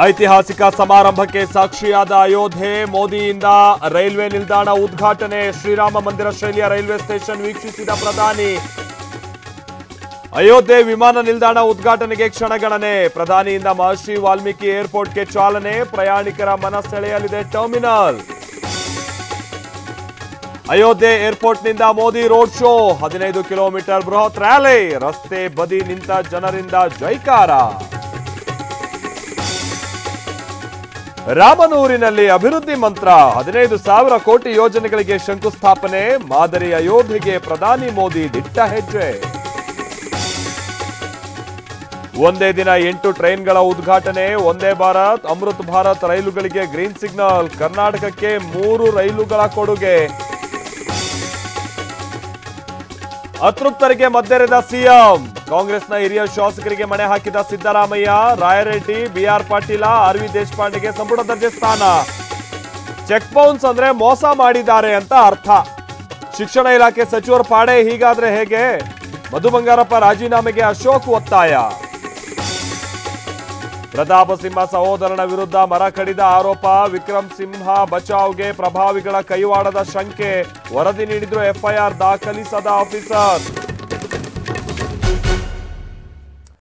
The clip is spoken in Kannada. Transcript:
ಐತಿಹಾಸಿಕ ಸಮಾರಂಭಕ್ಕೆ ಸಾಕ್ಷಿಯಾದ ಅಯೋಧ್ಯೆ. ಮೋದಿಯಿಂದ ರೈಲ್ವೆ ನಿಲ್ದಾಣ ಉದ್ಘಾಟನೆ. ಶ್ರೀರಾಮ ಮಂದಿರ ಶೈಲಿಯ ರೈಲ್ವೆ ಸ್ಟೇಷನ್ ವೀಕ್ಷಿಸಿದ ಪ್ರಧಾನಿ. ಅಯೋಧ್ಯೆ ವಿಮಾನ ನಿಲ್ದಾಣ ಉದ್ಘಾಟನೆಗೆ ಕ್ಷಣಗಣನೆ. ಪ್ರಧಾನಿಯಿಂದ ಮಹರ್ಷಿ ವಾಲ್ಮೀಕಿ ಏರ್ಪೋರ್ಟ್ಗೆ ಚಾಲನೆ. ಪ್ರಯಾಣಿಕರ ಮನ ಸೆಳೆಯಲಿದೆ ಟರ್ಮಿನಲ್. ಅಯೋಧ್ಯೆ ಏರ್ಪೋರ್ಟ್ನಿಂದ ಮೋದಿ ರೋಡ್ ಶೋ. 15 ಕಿಲೋಮೀಟರ್ ಬೃಹತ್ ರ್ಯಾಲಿ. ರಸ್ತೆ ಬದಿ ನಿಂತ ಜನರಿಂದ ಜೈಕಾರ. ರಾಮನೂರಿನಲ್ಲಿ ಅಭಿವೃದ್ಧಿ ಮಂತ್ರ. 15,000 ಕೋಟಿ ಯೋಜನೆಗಳಿಗೆ ಶಂಕುಸ್ಥಾಪನೆ. ಮಾದರಿ ಅಯೋಧ್ಯೆಗೆ ಪ್ರಧಾನಿ ಮೋದಿ ದಿಟ್ಟ ಹೆಜ್ಜೆ. ಒಂದೇ ದಿನ 8 ಟ್ರೈನ್ಗಳ ಉದ್ಘಾಟನೆ. ವಂದೇ ಭಾರತ್, ಅಮೃತ್ ಭಾರತ್ ರೈಲುಗಳಿಗೆ ಗ್ರೀನ್ ಸಿಗ್ನಲ್. ಕರ್ನಾಟಕಕ್ಕೆ 3 ರೈಲುಗಳ ಕೊಡುಗೆ. ಅತೃಪ್ತರಿಗೆ ಮದ್ದೆರೆದ ಸಿಎಂ. ಕಾಂಗ್ರೆಸ್ನ ಹಿರಿಯ ಶಾಸಕರಿಗೆ ಮಣೆ ಹಾಕಿದ ಸಿದ್ದರಾಮಯ್ಯ. ರಾಯರೆಡ್ಡಿ, ಬಿಆರ್ ಪಾಟೀಲ, ಆರ್ವಿ ದೇಶಪಾಂಡೆಗೆ ಸಂಪುಟ ದರ್ಜೆ ಸ್ಥಾನ. ಚೆಕ್ ಬೌನ್ಸ್ ಅಂದ್ರೆ ಮೋಸ ಮಾಡಿದ್ದಾರೆ ಅಂತ ಅರ್ಥ. ಶಿಕ್ಷಣ ಇಲಾಖೆ ಸಚಿವರ ಪಾಡೆ ಹೀಗಾದ್ರೆ ಹೇಗೆ? ಮಧು ಬಂಗಾರಪ್ಪ ರಾಜೀನಾಮೆಗೆ ಅಶೋಕ್ ಒತ್ತಾಯ. ಪ್ರತಾಪ ಸಿಂಹ ಸಹೋದರನ ವಿರುದ್ಧ ಮರ ಕಡಿದ ಆರೋಪ. ವಿಕ್ರಮ್ ಸಿಂಹ ಬಚಾವ್ಗೆ ಪ್ರಭಾವಿಗಳ ಕೈವಾಡದ ಶಂಕೆ. ವರದಿ ನೀಡಿದ್ರು ಎಫ್ಐಆರ್ ದಾಖಲಿಸದ ಆಫೀಸರ್.